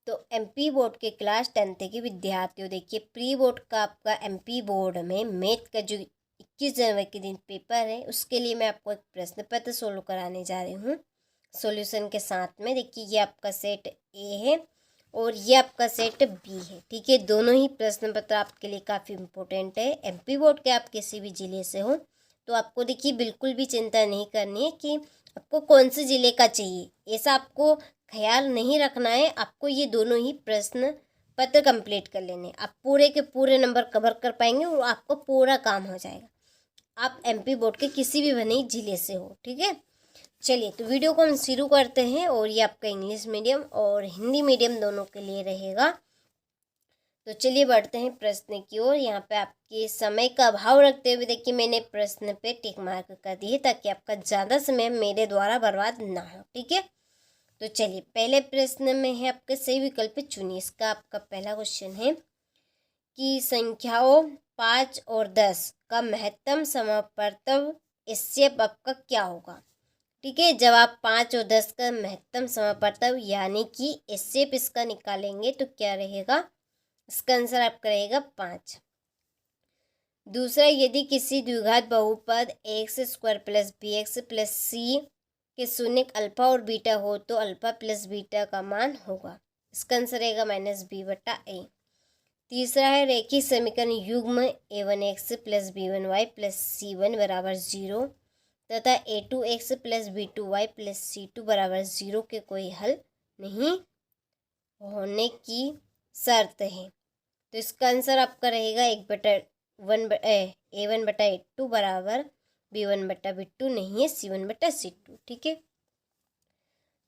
तो MP board के class 10th के विद्यार्थियों, देखिए प्री बोर्ड का आपका एमपी बोर्ड में मैथ का जो 21 जनवरी के दिन पेपर है, उसके लिए मैं आपको एक प्रश्न पत्र सोल्व कराने जा रही हूँ सॉल्यूशन के साथ में। देखिए ये आपका सेट ए है और ये आपका सेट बी है, ठीक है। दोनों ही प्रश्न पत्र आपके लिए काफ़ी इम्पोर्टेंट है। एमपी बोर्ड के आप किसी भी ज़िले से हो तो आपको देखिए बिल्कुल भी चिंता नहीं करनी है कि आपको कौन से ज़िले का चाहिए, ऐसा आपको ख्याल नहीं रखना है। आपको ये दोनों ही प्रश्न पत्र कंप्लीट कर लेने, आप पूरे के पूरे नंबर कवर कर पाएंगे और आपका पूरा काम हो जाएगा। आप एमपी बोर्ड के किसी भी बने जिले से हो, ठीक है। चलिए तो वीडियो को हम शुरू करते हैं और ये आपका इंग्लिश मीडियम और हिंदी मीडियम दोनों के लिए रहेगा। तो चलिए बढ़ते हैं प्रश्न की ओर। यहाँ पे आपके समय का अभाव रखते हुए देखिए मैंने प्रश्न पे टिक मार्क कर दिए ताकि आपका ज़्यादा समय मेरे द्वारा बर्बाद ना हो, ठीक है। तो चलिए पहले प्रश्न में है आपके सही विकल्प चुनिए। इसका आपका पहला क्वेश्चन है कि संख्याओं 5 और 10 का महत्तम समापवर्तव इससे आपका क्या होगा, ठीक है। जब आप 5 और 10 का महत्तम समापवर्तव यानी कि इससे इसका निकालेंगे तो क्या रहेगा, इसका आंसर आपका रहेगा 5। दूसरा, यदि किसी द्विघात बहुपद X square plus B X plus C के शून्य अल्फा और बीटा हो तो अल्फा प्लस बीटा का मान होगा, इसका आंसर रहेगा -b/a। तीसरा है रेखीय समीकरण युग्म a1x plus b1y plus c1 बराबर 0 तथा a2x plus b2y plus c2 बराबर 0 के कोई हल नहीं होने की शर्त है। तो इसका आंसर आपका रहेगा a1/a2 बराबर b1/b2 नहीं है c1/c2, ठीक है।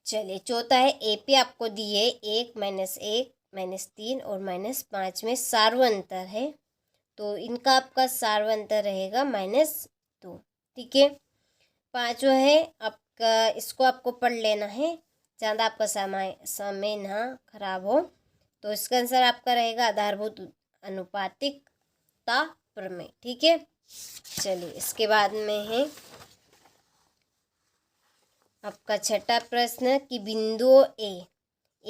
चलिए चौथा है AP आपको दिए 1 -1 -3 और -5 में सार्वंतर है, तो इनका आपका सार्वंतर रहेगा -2, ठीक है। पांचवा है आपका, इसको आपको पढ़ लेना है, ज़्यादा आपका समय ना खराब हो। तो इसका आंसर आपका रहेगा आधारभूत अनुपातिकता प्रमेय, ठीक है। चलिए इसके बाद में है आपका छठा प्रश्न कि बिंदुओं ए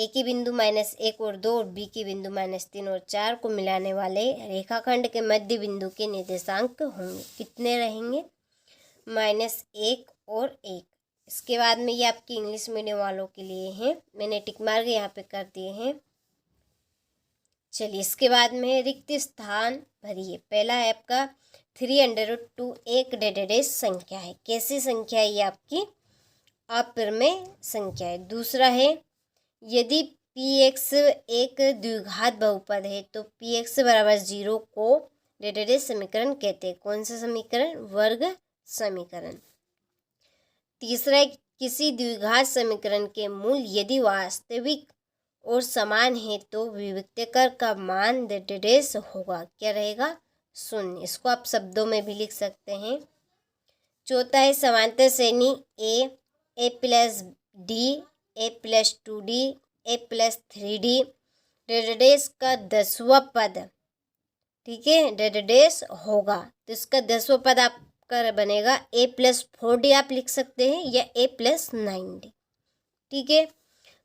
के बिंदु -1 और 2 और बी के बिंदु -3 और 4 को मिलाने वाले रेखाखंड के मध्य बिंदु के निर्देशांक होंगे, कितने रहेंगे, -1 और 1। इसके बाद में ये आपकी इंग्लिश मीडियम वालों के लिए है, मैंने टिक मार्क यहाँ पे कर दिए हैं। चलिए इसके बाद में रिक्त स्थान भरिए। पहला है आपका 3√2 एक डेडेडेस संख्या है, कैसी संख्या है ये आपकी अप्रमेय संख्या है। दूसरा है यदि px एक द्विघात बहुपद है तो px बराबर 0 को डेडेडेस समीकरण कहते हैं, कौन सा समीकरण, वर्ग समीकरण। तीसरा है किसी द्विघात समीकरण के मूल यदि वास्तविक और समान है तो विविक्तकर का मान डेडेडेस होगा, क्या रहेगा, 0। इसको आप शब्दों में भी लिख सकते हैं। चौथा है समांतर श्रेणी a plus d a plus 2d a plus 3d डेडेडेस का 10वां पद, ठीक है, डेडेडेस होगा। तो इसका 10वां पद आपका बनेगा a प्लस 4d आप लिख सकते हैं या a प्लस 9d, ठीक है।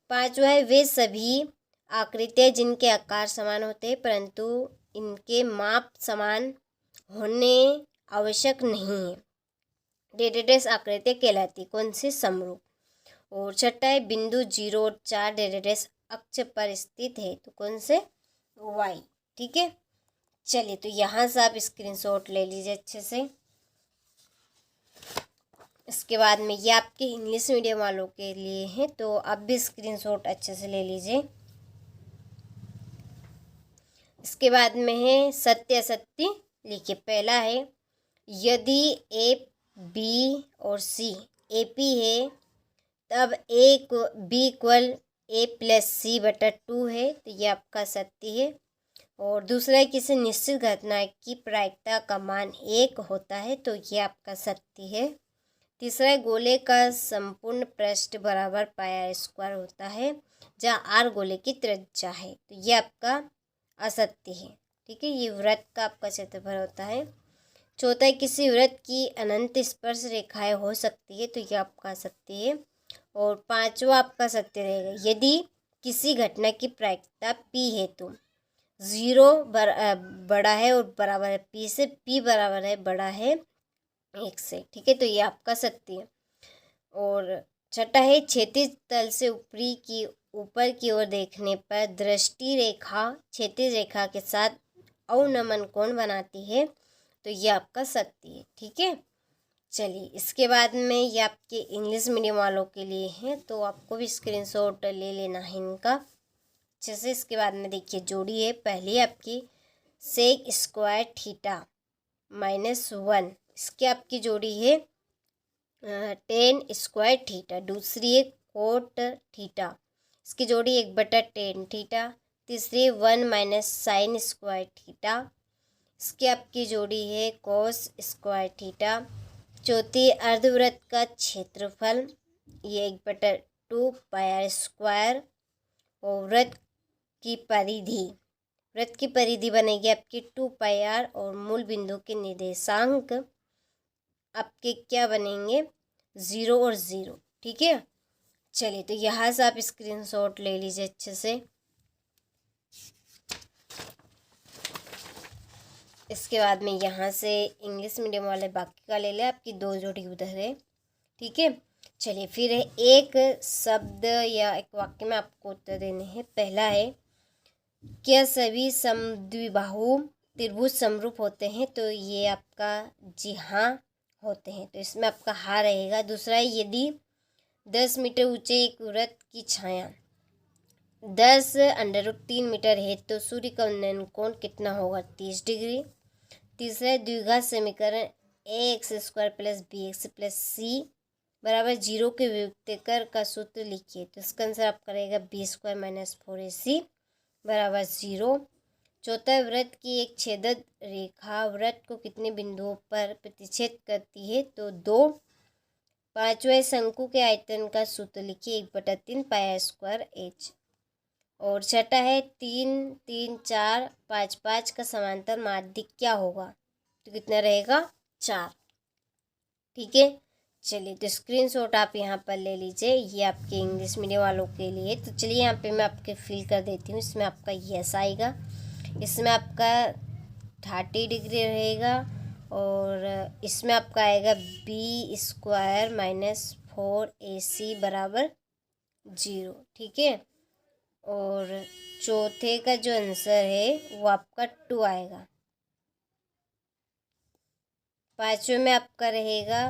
पांचवा है वे सभी आकृतियाँ जिनके आकार समान होते हैं परंतु इनके माप समान होने आवश्यक नहीं है, डेडेडेस आकृतियाँ कहलाती, कौन सी, समरूप। और छठा है बिंदु 0 और 4 डेडेडेस अक्ष पर स्थित है, तो कौन से, y, ठीक है। चलिए तो यहाँ से आप स्क्रीनशॉट ले लीजिए अच्छे से। इसके बाद में ये आपके इंग्लिश मीडियम वालों के लिए है, तो आप भी स्क्रीनशॉट अच्छे से ले लीजिए। इसके बाद में है सत्य असत्य लिखिए। पहला है यदि ए बी और सी ए पी है तब B equal a plus c/2 है, तो ये आपका सत्य है। और दूसरा है किसी निश्चित घटना की प्रायिकता का मान 1 होता है, तो ये आपका सत्य है। तीसरा है गोले का संपूर्ण पृष्ठ बराबर πr² होता है जहाँ r गोले की त्रिज्या है, तो ये आपका असत्य है, ठीक है। ये वृत्त का आपका क्षेत्रफल होता है। चौथा है किसी वृत्त की अनंत स्पर्श रेखाएं हो सकती है, तो ये आपका सत्य है। और पांचवा आपका सत्य रहेगा यदि किसी घटना की प्रायिकता p है तो 0 बड़ा है और बराबर है p से, p बराबर है बड़ा है 1 से। ठीक है, तो ये आपका सत्य है। और छठा है, क्षैतिज तल से ऊपर की ओर देखने पर दृष्टि रेखा क्षैतिज रेखा के साथ अवनमन कोण बनाती है, तो ये आपका सत्य है। ठीक है, चलिए इसके बाद में ये आपके इंग्लिश मीडियम वालों के लिए है, तो आपको भी स्क्रीनशॉट ले लेना है इनका अच्छे से। इसके बाद में देखिए जोड़ी है, पहली आपकी सेक स्क्वायर थीटा -1, इसकी आपकी जोड़ी है टेन स्क्वायर थीटा। दूसरी है कोट थीटा, इसकी जोड़ी 1/10 थीटा। तीसरी 1 - साइन स्क्वायर थीटा, इसकी आपकी जोड़ी है कोस स्क्वायर थीटा। चौथी अर्धवृत्त का क्षेत्रफल, ये 1/2 पाई स्क्वायर। और वृत्त की परिधि बनेगी आपकी 2 पाई r, और मूल बिंदु के निर्देशांक आपके क्या बनेंगे 0 और 0। ठीक है, चलिए तो यहाँ से आप स्क्रीनशॉट ले लीजिए अच्छे से। इसके बाद में यहाँ से इंग्लिश मीडियम वाले बाकी का ले लें, आपकी 2 जोड़ी उधर है। ठीक है, चलिए फिर है एक शब्द या एक वाक्य में आपको उत्तर देने हैं। पहला है, क्या सभी समद्विबाहु त्रिभुज समरूप होते हैं, तो ये आपका जी हाँ होते हैं, तो इसमें आपका हाँ रहेगा। दूसरा है, यदि 10 मीटर ऊंचे एक वृत्त की छाया 10√3 मीटर है तो सूर्य का उन्नयन कोण कितना होगा 30 डिग्री। तीसरा है, द्विघात समीकरण ax² + bx + c बराबर 0 के व्युत्क्रम का सूत्र लिखिए, तो इसका आंसर आपका रहेगा b² - 4ac बराबर 0। चौथा, वृत्त की एक छेदक रेखा वृत्त को कितने बिंदुओं पर प्रतिच्छेद करती है, तो 2। पांचवें, शंकु के आयतन का सूत्र लिखिए 1/3 πr² h। और छठा है, 3 3 4 5 5 का समांतर माध्यिक क्या होगा, तो कितना रहेगा 4। ठीक है, चलिए तो स्क्रीनशॉट आप यहाँ पर ले लीजिए, ये आपके इंग्लिश मीडियम वालों के लिए। तो चलिए यहाँ पे मैं आपके फिल कर देती हूँ। इसमें आपका यस आएगा, इसमें आपका 30 डिग्री रहेगा, और इसमें आपका आएगा b² - 4ac बराबर 0। ठीक है, और चौथे का जो आंसर है वो आपका 2 आएगा। पांचवें में आपका रहेगा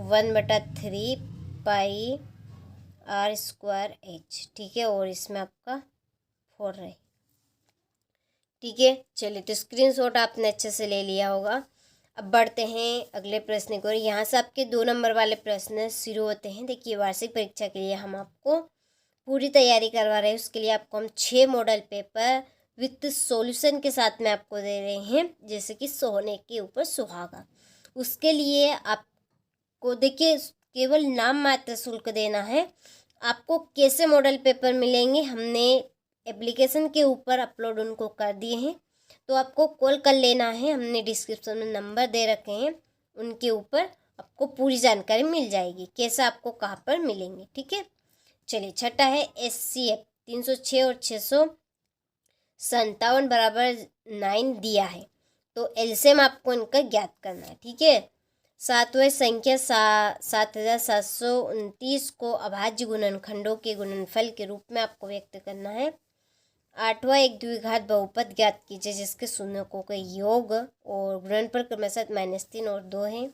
1/3 पाई r² h। ठीक है, और इसमें आपका 4 रहे। ठीक है, चलिए तो स्क्रीनशॉट आपने अच्छे से ले लिया होगा। अब बढ़ते हैं अगले प्रश्न की ओर। यहाँ से आपके 2 नंबर वाले प्रश्न शुरू होते हैं। देखिए, वार्षिक परीक्षा के लिए हम आपको पूरी तैयारी करवा रहे हैं। उसके लिए आपको हम 6 मॉडल पेपर विथ सॉल्यूशन के साथ में आपको दे रहे हैं, जैसे कि सोने के ऊपर सुहागा। उसके लिए आपको देखिए केवल नाम मात्र शुल्क देना है। आपको कैसे मॉडल पेपर मिलेंगे, हमने एप्लीकेशन के ऊपर अपलोड उनको कर दिए हैं, तो आपको कॉल कर लेना है। हमने डिस्क्रिप्शन में नंबर दे रखे हैं, उनके ऊपर आपको पूरी जानकारी मिल जाएगी कैसे आपको कहाँ पर मिलेंगे। ठीक है, चलिए छठा है, SCF 306 और 657 बराबर 9 दिया है, तो एलसीएम आपको इनका ज्ञात करना है। ठीक है, सातवें, संख्या 7729 को अभाज्य गुणनखंडों के गुणनफल के रूप में आपको व्यक्त करना है। आठवां, एक द्विघात बहुपद ज्ञात कीजिए जिसके शून्यकों का योग और गुणनफल क्रमशः -3 और 2 है।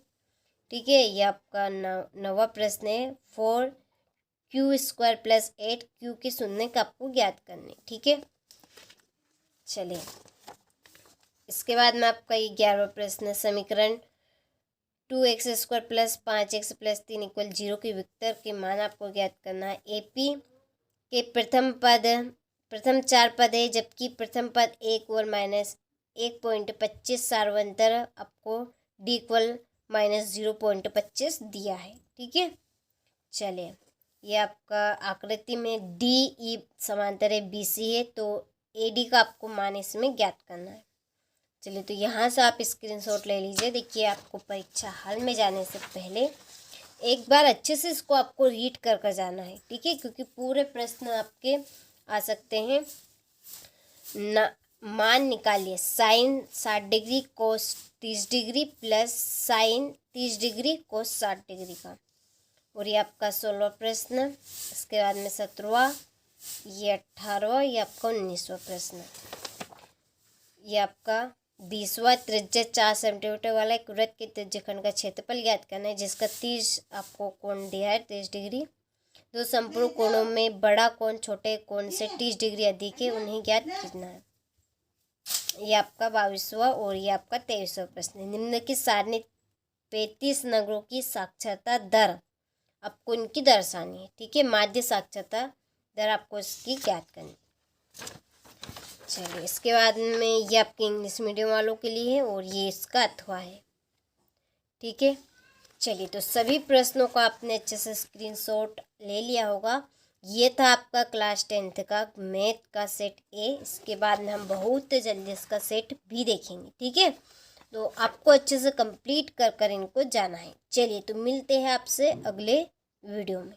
ठीक है, ये आपका नवा प्रश्न है। 4q² + 8q के शून्य का आपको ज्ञात करने। ठीक है, चलिए इसके बाद में आपका ये 11वां प्रश्न, समीकरण 2x² + 5x + 3 = 0 के विकर्ण के मान आपको ज्ञात करना है। AP के प्रथम 4 पद है, जबकि प्रथम पद 1 और -1.25 सार्वंतर आपको d = -0.25 दिया है। ठीक है, चलिए ये आपका आकृति में DE समांतर है, BC है, तो AD का आपको मान इसमें ज्ञात करना है। चलिए तो यहाँ से आप स्क्रीनशॉट ले लीजिए। देखिए, आपको परीक्षा हॉल में जाने से पहले एक बार अच्छे से इसको आपको रीड कर जाना है। ठीक है, क्योंकि पूरे प्रश्न आपके आ सकते हैं। मान निकालिए sine 60 degree cos 30 degree plus sine 30 degree cos 60 degree का। और ये आपका 16वां प्रश्न। इसके बाद में 17वां, ये 18वां, ये आपका 19वां प्रश्न। ये आपका 20वां, त्रिज्या 4 सेंटीमीटर वाला एक वृत्त के त्रिज्यखंड का क्षेत्रफल ज्ञात करना है जिसका 30 आपको कोण दिया है 30 डिग्री। दो संपूर्ण कोणों में बड़ा कोण छोटे कोण से 30 डिग्री अधिक है, उन्हें ज्ञात करना है। ये आपका 22वां और ये आपका 23वां प्रश्न। निम्न की सारणी 35 नगरों की साक्षरता दर आपको इनकी दर्शानी है। ठीक है, माध्य साक्षरता दर आपको इसकी ज्ञात करनी। चलिए, इसके बाद में ये आपके इंग्लिश मीडियम वालों के लिए है और ये इसका अथवा है। ठीक है, चलिए, तो सभी प्रश्नों का आपने अच्छे से स्क्रीनशॉट ले लिया होगा। ये था आपका क्लास 10th का मैथ का सेट ए। इसके बाद में हम बहुत जल्दी इसका सेट भी देखेंगे। ठीक है, तो आपको अच्छे से कंप्लीट कर इनको जाना है। चलिए, तो मिलते हैं आपसे अगले वीडियो में।